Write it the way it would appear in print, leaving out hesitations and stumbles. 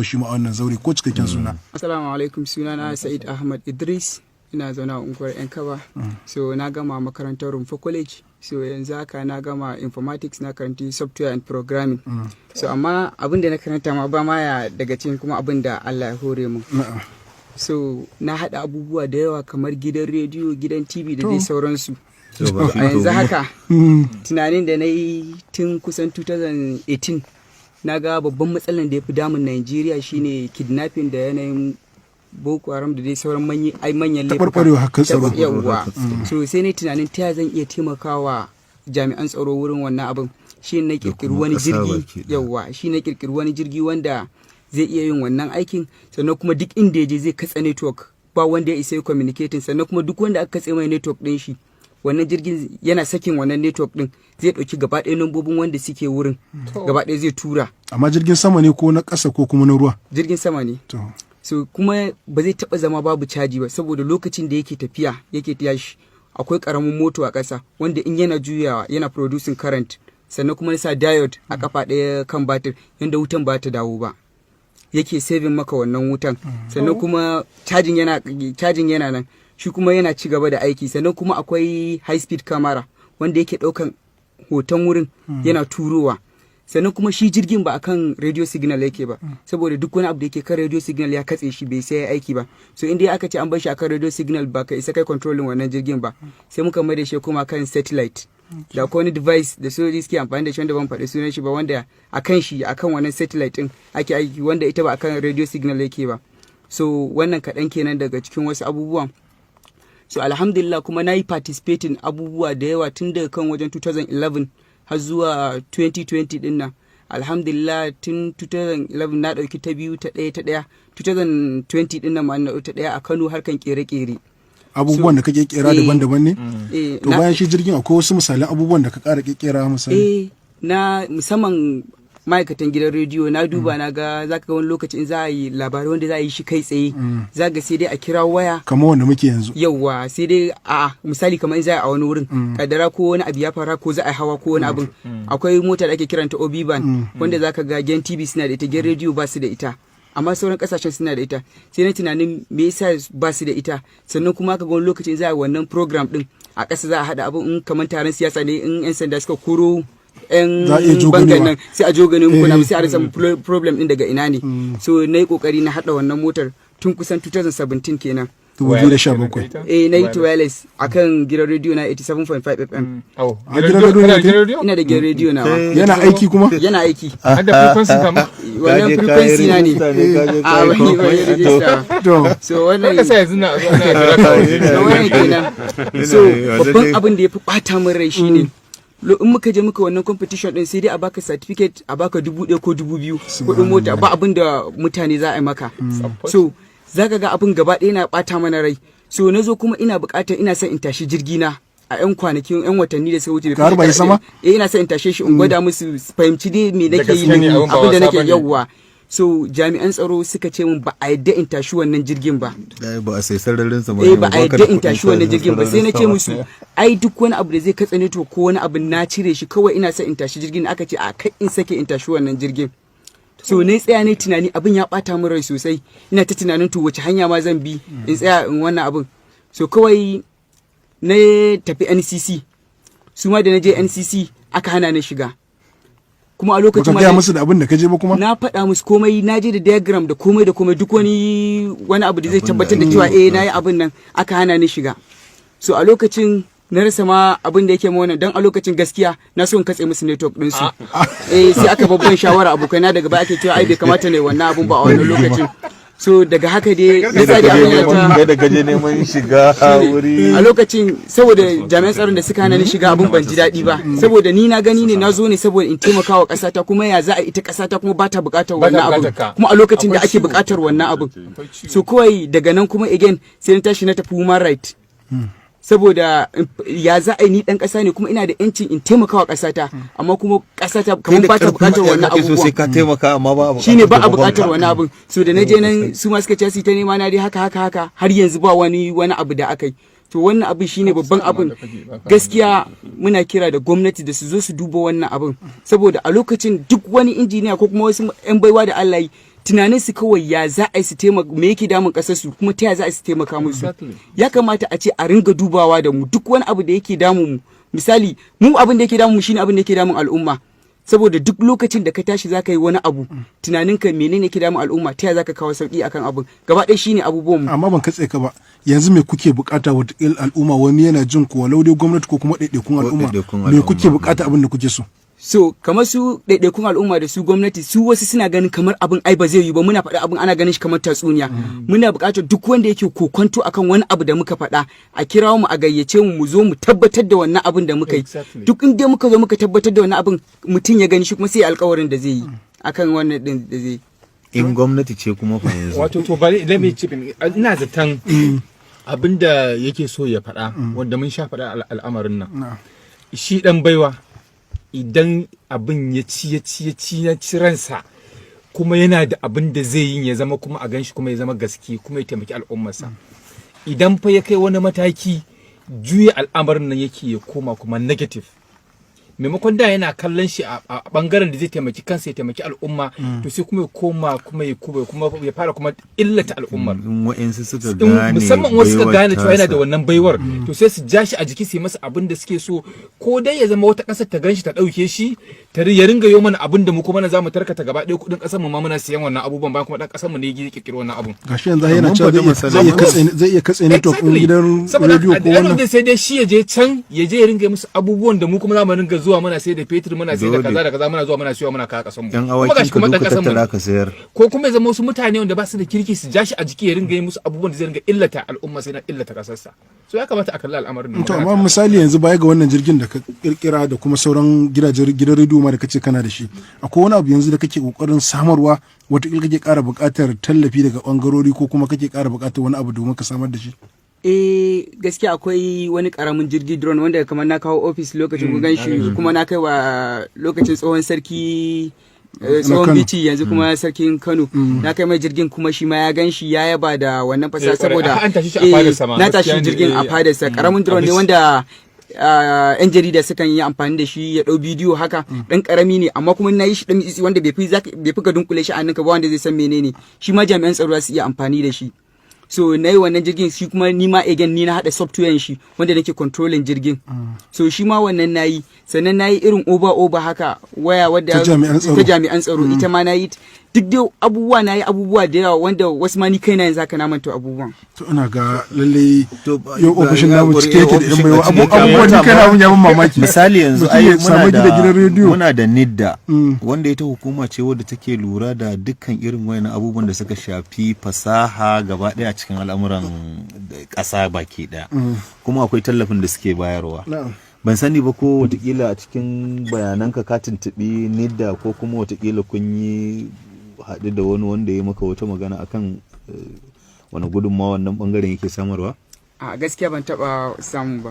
shigo shi ma wannan zaure ko cikakken suna. Assalamu alaikum, sunana Sa'id Ahmad Idris, ina zaune a unguwar Yankaba. So na gama makarantar Rumfa College, so yanzu haka na gama informatics, na karanti software and programming. So amma abin da na karanta ma ba ma ya daga cikin kuma abin da Allah ya hore mu. So na haɗa abubuwa da yawa kamar gidan rediyo, gidan TV da dai sauransu. A yanzu haka tunanin da na yi tun kusan 2018 na ga babban matsalan da ya fi damun Najeriya shine kidnapping da yanayin Boko Haram da dai sauran manyan taɓarɓarewa hakan tsaro. Yawwa. So sai na tunanin ta zan iya taimakawa jami'an tsaro wurin wannan abin. Shi na kirkiri wani jirgi. Yawwa, shi na kirkiri wani jirgi wanda zai iya yin wannan aikin, sannan kuma duk inda ya je zai katse network, ba wanda ya isa ya communicating, sannan kuma duk wanda aka katse mai network din shi, wannan jirgin yana sakin wannan network din zai dauki gaba ɗaya lambobin wanda suke wurin gaba ɗaya zai tura. Amma jirgin sama ne ko na ƙasa ko kuma na ruwa? Jirgin sama ne. So kuma ba zai taba zama babu caji ba, saboda lokacin da yake tafiya yake tashi akwai karamin moto a ƙasa wanda in yana juyawa yana producing current, sannan kuma sa diode a kafa ɗaya kan batir yanda wutan ba ta dawo ba, yake saving maka wannan wutan. Sannan kuma cajin yana nan, shi kuma yana ci gaba da aiki. Sannan kuma akwai high speed camera wanda yake ɗaukan hoton wurin yana turowa. Sannan kuma shi jirgin ba akan radio signal yake ba, saboda duk wani abu da yake kan radio signal ya katse shi, bai sai ya aiki ba. So inda aka ce an bar shi akan radio signal ba ka isa kai controlling wannan jirgin ba, sai muka mai da shi kuma kan satellite. Da akwai wani device da sojoji suke amfani da shi wanda ban faɗi sunan shi ba, wanda akan shi akan wannan satellite din ake aiki, wanda ita ba akan radio signal yake ba. So wannan kaɗan kenan daga cikin wasu abubuwan. So alhamdulillah kuma na yi participating abubuwa da yawa tun daga kan wajen 2011 har zuwa 2020 din nan. Alhamdulillah tun 2011 na ɗauki ta biyu, ta ɗaya 2020 din nan ma na ta ɗaya a Kano harkan kere-kere. Abubuwan da kake kera daban-daban ne? To bayan shi jirgin akwai wasu misalan abubuwan da ka ƙara kera misali? Na musamman ma'aikatan gidan rediyo na duba na ga zaka ga wani lokaci in za a yi labarai wanda za a yi shi kai tsaye, za ga sai dai a kira waya kamar wanda muke yanzu. Yawwa, sai dai a misali kamar in za a wani wurin kadara ko wani abu ya fara ko za a hawa ko wani abin, akwai mota da ake kiranta Obiban wanda zaka ga Gen TV suna da ita, Gen rediyo ba su da ita, amma sauran kasashen suna da ita. Sai na tunanin me yasa ba su da ita. Sannan kuma ka ga wani lokaci in za a wannan program din a ƙasa za a haɗa abin, in kamar taron siyasa ne, in 'yan sanda suka koro 'yan bangan nan sai a joganin kuna sai a rasa problem din daga ina ne. So na yi kokari na haɗa wannan motar tun kusan 2017 kenan. 2017. Na yi wireless akan gidan rediyo na 87.5 FM. Ina da gidan rediyo na. Yana aiki kuma? Yana aiki. Hada frequency kama? Wannan frequency na ne. A wani register. So wannan kasa yanzu na wannan kenan. So babban abin da ya fi bata min rai shine in muka je muka wannan competition din sai dai a baka certificate, a baka 1,000 ko 2,000 kudin mota, ba abin da mutane za a yi maka. So zaka ga abin gaba ɗaya na bata mana rai. So na zo kuma ina buƙatar ina son in tashi jirgi na a 'yan kwanakin 'yan watanni da suka wuce. Ka harba shi sama? Ina son in tashe shi in gwada musu fahimci dai me nake yi, abin da nake yawwa. So jami'an tsaro suka ce min ba a yadda in tashi wannan jirgin ba. Ba a sai sararin sa ba a yadda in tashi wannan jirgin ba. Sai na ce musu ai duk wani abu da zai katse ne to ko wani abu na cire shi, kawai ina son in tashi jirgin. Aka ce a kai in sake in tashi wannan jirgin. So ne tsaya ne tunani, abin ya bata min rai sosai. Ina ta tunanin to wace hanya ma zan bi in tsaya in wannan abin. So kawai na tafi NCC. Su ma da na je NCC aka hana ni shiga. Kuma a lokacin ma gaya musu da abin da ka je ba kuma? Na faɗa musu komai, na je da diagram da komai duk wani abu da zai tabbatar da cewa na yi abin nan, aka hana ni shiga. So a lokacin na rasa ma abin da yake ma wannan, dan a lokacin gaskiya na so in katse musu network din su. Sai aka babban shawara abokaina daga baya ake cewa ai bai kamata ne wannan abun ba a wannan lokacin. So daga haka dai na sa da abin da kaje neman shiga wuri a lokacin, saboda jami'an tsaron da suka hana ni shiga abin ban ji daɗi ba, saboda ni na gani ne na zo ne saboda in taimaka wa ƙasata, kuma ya za a ita ƙasata kuma ba ta buƙatar wannan abin, kuma a lokacin da ake buƙatar wannan abin. So kawai daga nan kuma again sai na tashi na tafi human right. Saboda ya za a yi ni dan kasa ne kuma ina da yancin in taimaka wa kasata, amma kuma kasata kamar ba ta bukatar wannan abubuwan. Sai ka taimaka amma ba a shine ba a bukatar wannan abun. So da na je nan su ma suka ce su ta nema na dai haka har yanzu ba wani abu da aka yi. To wannan abin shine babban abin. Gaskiya muna kira da gwamnati da su zo su duba wannan abin, saboda a lokacin duk wani injiniya ko kuma wasu yan baiwa da Allah yi tunanin su kawai ya za a yi su taimaka, me yake damun kasar su kuma ta ya za a yi su taimaka musu. Ya kamata a ce a ringa dubawa da mu duk wani abu da yake damun mu. Misali mu abin da yake damun mu shine abin da yake damun al'umma, saboda duk lokacin da ka tashi zaka yi wani abu tunaninka menene ke damun al'umma, ta ya zaka kawo sauki akan abin, gaba ɗaya shine abubuwan mu. Amma ban katse ka ba, yanzu me kuke bukata wata al'umma, wani yana jin ku walau dai gwamnati ko kuma ɗaiɗaikun al'umma, me kuke bukata abin da kuke so? So kamar su ɗaiɗaikun al'umma da su gwamnati, su wasu suna ganin kamar abin ai ba zai yi ba, muna faɗa abin ana ganin shi kamar tatsuniya. Muna buƙatar duk wanda yake kokonto akan wani abu da muka faɗa a kira mu, a gayyace mu zo mu tabbatar da wannan abin da muka yi. Duk inda muka zo muka tabbatar da wannan abin mutum ya gani shi kuma sai alƙawarin da zai yi akan wannan din da zai. In gwamnati ce kuma fa yanzu. Wato to bari idan mai cibin ina zaton abin da yake so ya faɗa wanda mun sha faɗa al'amarin nan. Shi dan baiwa idan abin ya ci ransa kuma yana da abin da zai yi ya zama kuma a ganshi kuma ya zama gaske kuma ya taimaki al'ummarsa, idan fa ya kai wani mataki juya al'amarin nan yake ya koma kuma negative, maimakon da yana kallon shi a bangaren da zai taimaki kansa ya taimaki al'umma, to sai kuma ya koma kuma ya fara kuma illata al'ummar. Wa'insu suka gane, musamman wasu suka gane cewa yana da wannan baiwar, to sai su ja shi a jiki su yi masa abin da suke so, ko dai ya zama wata ƙasar ta ganshi ta ɗauke shi ya ringa yi mana abin da mu kuma za mu tarkata gaba ɗaya kuɗin ƙasar mu ma muna siyan wannan abubuwan, bayan kuma ɗan ƙasar mu ne ya kirkiro wannan abun. Gashi yanzu yana cewa zai iya katse network ɗin gidan rediyo ko wannan. Sai dai shi ya je can ya je ya ringa musu abubuwan da mu kuma za mu ringa zuwa muna sai da fetur, muna sai da kaza da kaza, muna zuwa muna siyo muna kawo kasan mu. Yan awakin ka duka tattara ka sayar. Ko kuma ya zama wasu mutane wanda ba su da kirki su ja shi a jiki ya ringa yi musu abubuwan da zai ringa illata al'umma, sai na illata kasarsa. So ya kamata a kalli al'amarin nan. To amma misali yanzu baya ga wannan jirgin da ka kirkira da kuma sauran gidan rediyo ma da kace kana da shi, akwai wani abu yanzu da kake kokarin samarwa, wataƙila kake ƙara buƙatar tallafi daga ɓangarori ko kuma kake ƙara buƙatar wani abu domin ka samar da shi? Gaskiya akwai wani karamin jirgi drone wanda kamar na kawo ofis lokacin gugan shi, kuma na kai wa lokacin tsohon sarki tsohon bici yanzu kuma sarkin Kano, na kai mai jirgin kuma shi ma ya gan shi ya yaba da wannan fasaha, saboda na tashi jirgin a fadarsa. Karamin drone ne wanda yan jarida sukan yi amfani da shi ya dau bidiyo haka, dan karami ne amma kuma na yi shi dan mitsitsi wanda bai fi ka dunkule shi a hannunka ba wanda zai san menene shi, ma jami'an tsaro su iya amfani da shi. So na yi wannan jirgin shi kuma ni ma again ni na haɗa software shi wanda nake controlling jirgin. So shi ma wannan na yi, sannan na yi irin over haka waya wadda ta jami'an tsaro ita ma na yi. Duk dai abubuwa na yi abubuwa da yawa wanda wasu ma ni kaina yanzu haka na manta abubuwan. To ina ga lalle yau ofishin namu cike yake da yan baiwa abubuwan ni kaina mun yaban mamaki. Misali yanzu ai muna da NIDDA wanda ita hukuma ce wadda take lura da dukkan irin wayannan abubuwan da suka shafi fasaha gaba daya cikin al'amuran ƙasa baki daya. Kuma akwai tallafin da suke bayarwa. Ban sani ba ko watakila a cikin bayananka ka tuntuɓi NIDDA ko kuma watakila kun yi haɗu da wani wanda ya maka wata magana akan wani gudunmawa wannan bangaren yake samarwa? A gaskiya ban taɓa samu ba.